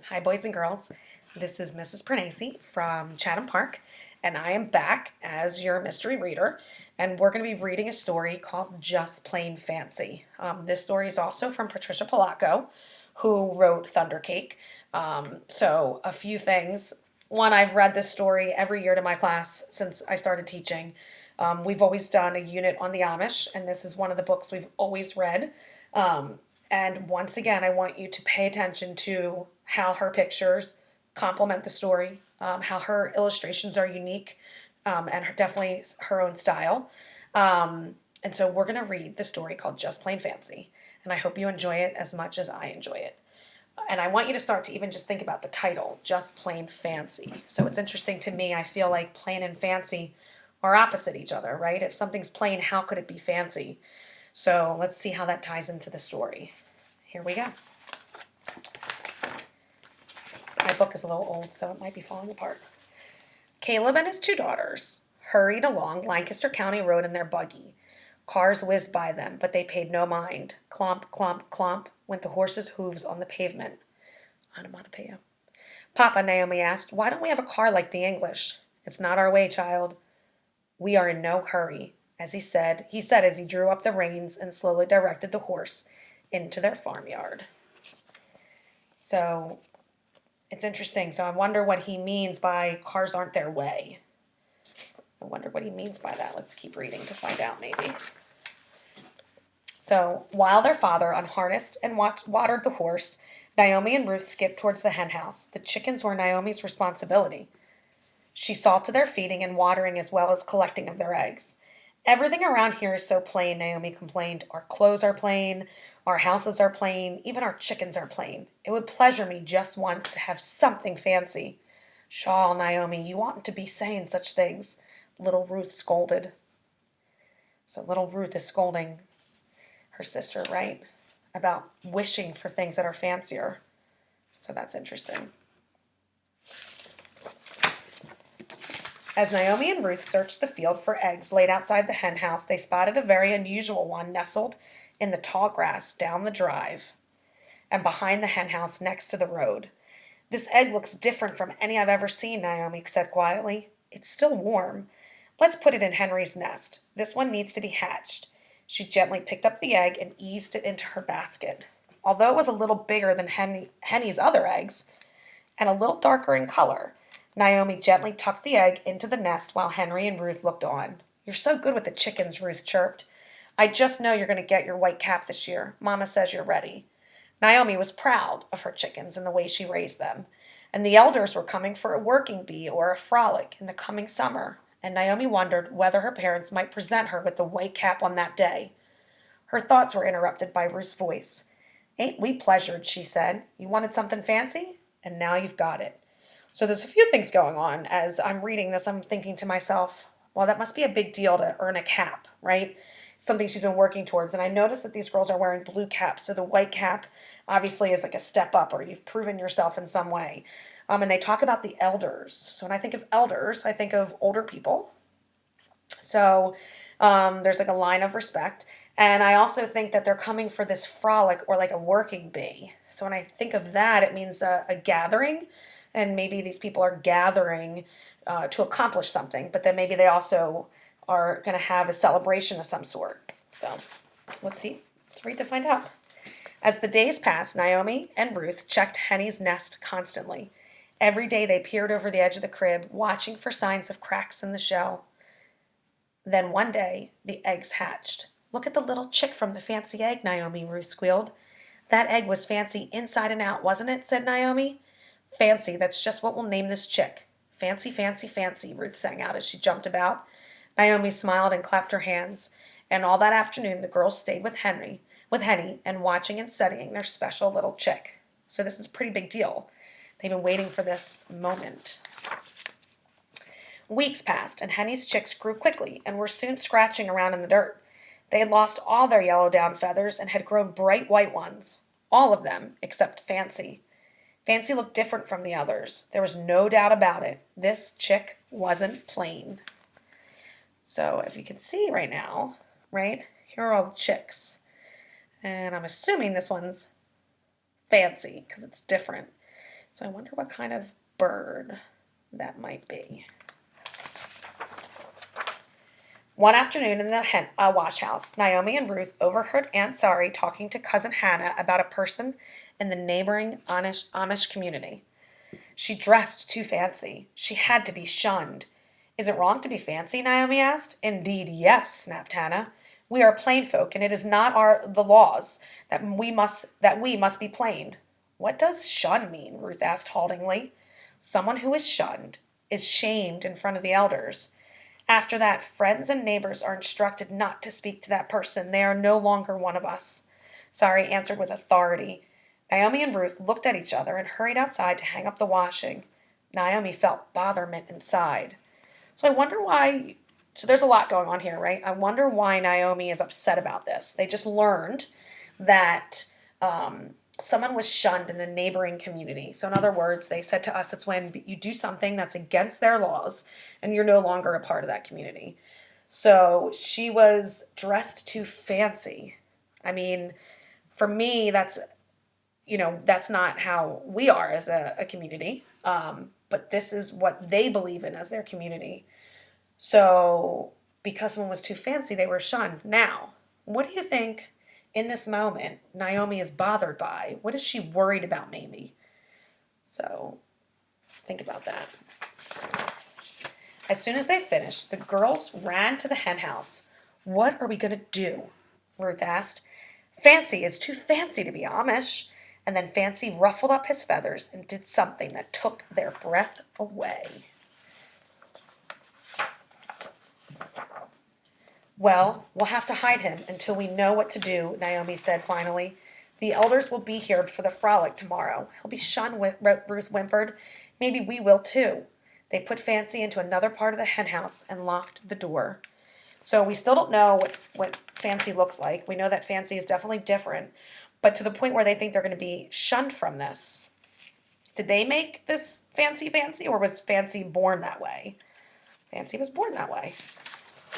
Hi, boys and girls. This is Mrs. Pernacy from Chatham Park, and I am back as your mystery reader. And we're going to be reading a story called Just Plain Fancy. This story is also from Patricia Polacco, who wrote Thundercake. So, a few things. One, I've read this story every year to my class since I started teaching. We've always done a unit on the Amish, and this is one of the books we've always read. And once again, I want you to pay attention to how her pictures complement the story, how her illustrations are unique, and definitely her own style. And so we're going to read the story called Just Plain Fancy. And I hope you enjoy it as much as I enjoy it. And I want you to start to even just think about the title, Just Plain Fancy. So it's interesting to me. I feel like plain and fancy are opposite each other, right? If something's plain, how could it be fancy? So let's see how that ties into the story. Here we go. My book is a little old, so it might be falling apart. Caleb and his two daughters hurried along Lancaster County Road in their buggy. Cars whizzed by them, but they paid no mind. Clomp, clomp, clomp went the horses' hooves on the pavement. Onomatopoeia. Papa, Naomi asked, why don't we have a car like the English? It's not our way, child. We are in no hurry, he said as he drew up the reins and slowly directed the horse into their farmyard. So it's interesting. So I wonder what he means by cars aren't their way. I wonder what he means by that. Let's keep reading to find out maybe. So while their father unharnessed and watered the horse, Naomi and Ruth skipped towards the hen house. The chickens were Naomi's responsibility. She saw to their feeding and watering as well as collecting of their eggs. Everything around here is so plain, Naomi complained. Our clothes are plain, our houses are plain, even our chickens are plain. It would pleasure me just once to have something fancy. Pshaw, Naomi, you oughtn't to be saying such things, little Ruth scolded. So little Ruth is scolding her sister, right? About wishing for things that are fancier. So that's interesting. As Naomi and Ruth searched the field for eggs laid outside the hen house, they spotted a very unusual one nestled in the tall grass down the drive and behind the hen house next to the road. This egg looks different from any I've ever seen, Naomi said quietly. It's still warm. Let's put it in Henry's nest. This one needs to be hatched. She gently picked up the egg and eased it into her basket. Although it was a little bigger than Henny's other eggs and a little darker in color, Naomi gently tucked the egg into the nest while Henry and Ruth looked on. You're so good with the chickens, Ruth chirped. I just know you're going to get your white cap this year. Mama says you're ready. Naomi was proud of her chickens and the way she raised them. And the elders were coming for a working bee or a frolic in the coming summer. And Naomi wondered whether her parents might present her with the white cap on that day. Her thoughts were interrupted by Ruth's voice. Ain't we pleasured, she said. You wanted something fancy? And now you've got it. So there's a few things going on. As I'm reading this, I'm thinking to myself, well, that must be a big deal to earn a cap, right? Something she's been working towards. And I noticed that these girls are wearing blue caps. So the white cap obviously is like a step up, or you've proven yourself in some way. And they talk about the elders. So when I think of elders, I think of older people. So there's like a line of respect. And I also think that they're coming for this frolic or like a working bee. So when I think of that, it means a gathering. And maybe these people are gathering to accomplish something, but then maybe they also are going to have a celebration of some sort. So let's see. Let's read to find out. As the days passed, Naomi and Ruth checked Henny's nest constantly. Every day they peered over the edge of the crib, watching for signs of cracks in the shell. Then one day, the eggs hatched. Look at the little chick from the fancy egg, Naomi, Ruth squealed. That egg was fancy inside and out, wasn't it? Said Naomi. Fancy, that's just what we'll name this chick. Fancy, fancy, fancy, Ruth sang out as she jumped about. Naomi smiled and clapped her hands. And all that afternoon the girls stayed with Henny, and watching and studying their special little chick. So this is a pretty big deal. They've been waiting for this moment. Weeks passed, and Henny's chicks grew quickly and were soon scratching around in the dirt. They had lost all their yellow down feathers and had grown bright white ones. All of them, except Fancy. Fancy looked different from the others. There was no doubt about it. This chick wasn't plain. So if you can see right now, right, here are all the chicks. And I'm assuming this one's Fancy because it's different. So I wonder what kind of bird that might be. One afternoon in the wash house, Naomi and Ruth overheard Aunt Sari talking to Cousin Hannah about a person in the neighboring Amish community. She dressed too fancy. She had to be shunned. Is it wrong to be fancy? Naomi asked. Indeed, yes, snapped Hannah. We are plain folk, and it is not the laws that we must be plain. What does shun mean? Ruth asked haltingly. Someone who is shunned is shamed in front of the elders. After that, friends and neighbors are instructed not to speak to that person. They are no longer one of us. Sari answered with authority. Naomi and Ruth looked at each other and hurried outside to hang up the washing. Naomi felt botherment inside. So I wonder why. So there's a lot going on here, right? I wonder why Naomi is upset about this. They just learned that someone was shunned in a neighboring community. So in other words, they said to us, it's when you do something that's against their laws and you're no longer a part of that community. So she was dressed too fancy. I mean, for me, that's not how we are as a community. But this is what they believe in as their community. So because someone was too fancy, they were shunned. Now, what do you think in this moment Naomi is bothered by? What is she worried about maybe? So think about that. As soon as they finished, the girls ran to the hen house. What are we going to do? Ruth asked. Fancy is too fancy to be Amish. And then Fancy ruffled up his feathers and did something that took their breath away. Well, we'll have to hide him until we know what to do, Naomi said finally. The elders will be here for the frolic tomorrow. He'll be shunned, Ruth whimpered. Maybe we will too. They put Fancy into another part of the hen house and locked the door. So we still don't know what Fancy looks like. We know that Fancy is definitely different, but to the point where they think they're going to be shunned from this. Did they make this Fancy, or was Fancy born that way? Fancy was born that way.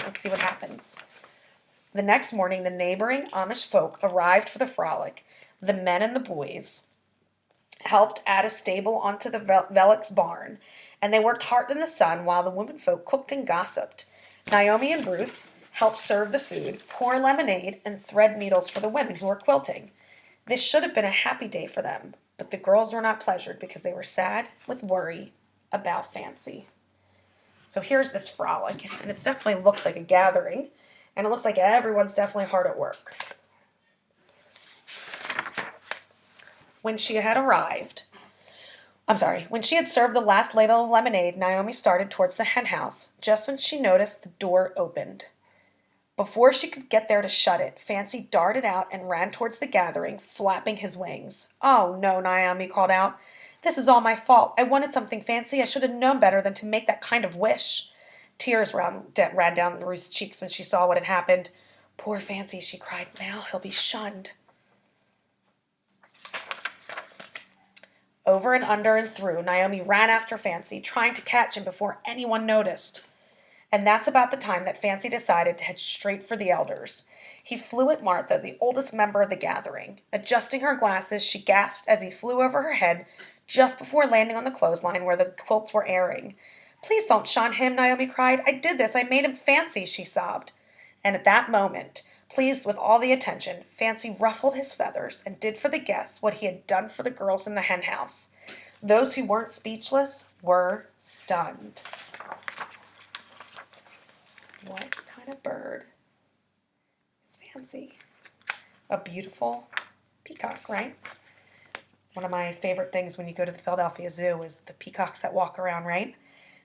Let's see what happens. The next morning, the neighboring Amish folk arrived for the frolic. The men and the boys helped add a stable onto the Velik's barn, and they worked hard in the sun while the women folk cooked and gossiped. Naomi and Ruth helped serve the food, pour lemonade, and thread needles for the women who were quilting. This should have been a happy day for them, but the girls were not pleasured because they were sad with worry about Fancy. So here's this frolic, and it definitely looks like a gathering, and it looks like everyone's definitely hard at work. When she had served the last ladle of lemonade, Naomi started towards the hen house, just when she noticed the door opened. Before she could get there to shut it, Fancy darted out and ran towards the gathering, flapping his wings. Oh, no, Naomi called out. This is all my fault. I wanted something fancy. I should have known better than to make that kind of wish. Tears ran down Ruth's cheeks when she saw what had happened. Poor Fancy, she cried. Now he'll be shunned. Over and under and through, Naomi ran after Fancy, trying to catch him before anyone noticed. And that's about the time that Fancy decided to head straight for the elders. He flew at Martha, the oldest member of the gathering. Adjusting her glasses, she gasped as he flew over her head just before landing on the clothesline where the quilts were airing. Please don't shun him, Naomi cried. I did this. I made him fancy, she sobbed. And at that moment, pleased with all the attention, Fancy ruffled his feathers and did for the guests what he had done for the girls in the hen house. Those who weren't speechless were stunned. What kind of bird is Fancy? A beautiful peacock, right? One of my favorite things when you go to the Philadelphia Zoo is the peacocks that walk around, right?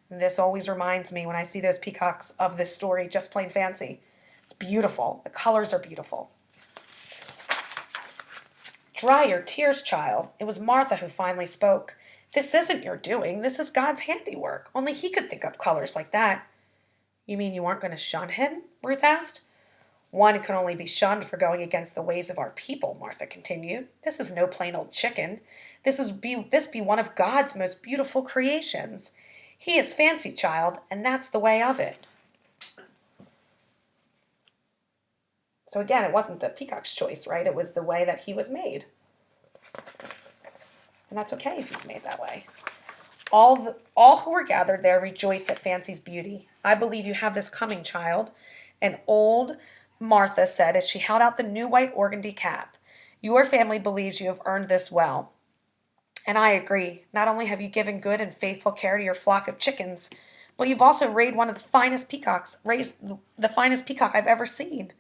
And this always reminds me when I see those peacocks of this story, Just Plain Fancy. It's beautiful. The colors are beautiful. Dry your tears, child. It was Martha who finally spoke. This isn't your doing. This is God's handiwork. Only he could think up colors like that. You mean you aren't going to shun him? Ruth asked. One can only be shunned for going against the ways of our people, Martha continued. This is no plain old chicken. This be one of God's most beautiful creations. He is Fancy, child, and that's the way of it. So again, it wasn't the peacock's choice, right? It was the way that he was made. And that's okay if he's made that way. All who were gathered there rejoiced at Fancy's beauty. I believe you have this coming, child. And old Martha said as she held out the new white organdy cap. Your family believes you have earned this well. And I agree. Not only have you given good and faithful care to your flock of chickens, but you've also raised the finest peacock I've ever seen.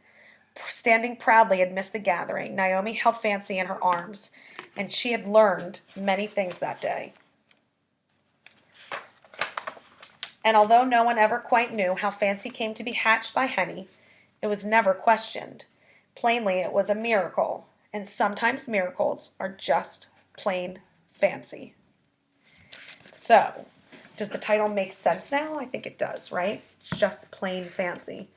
Standing proudly amidst the gathering, Naomi held Fancy in her arms, and she had learned many things that day. And although no one ever quite knew how Fancy came to be hatched by Henny, it was never questioned. Plainly, it was a miracle, and sometimes miracles are just plain fancy. So, does the title make sense now? I think it does, right? Just plain fancy.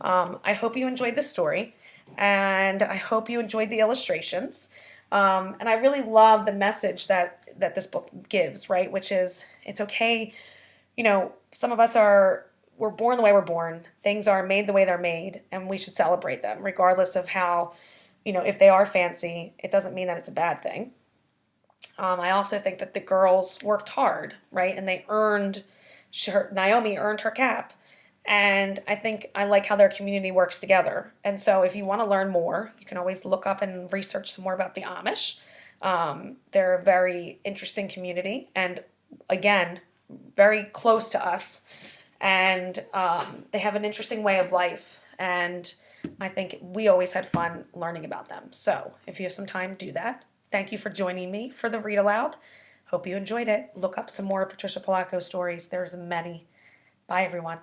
I hope you enjoyed the story, and I hope you enjoyed the illustrations. And I really love the message that this book gives, right? Which is, it's okay. Some of us we're born the way we're born. Things are made the way they're made, and we should celebrate them, regardless of how, if they are fancy, it doesn't mean that it's a bad thing. I also think that the girls worked hard, right? And Naomi earned her cap. And I like how their community works together. And so if you want to learn more, you can always look up and research some more about the Amish. They're a very interesting community. And again, very close to us. And they have an interesting way of life. And I think we always had fun learning about them. So if you have some time, do that. Thank you for joining me for the Read Aloud. Hope you enjoyed it. Look up some more Patricia Polacco stories. There's many. Bye, everyone.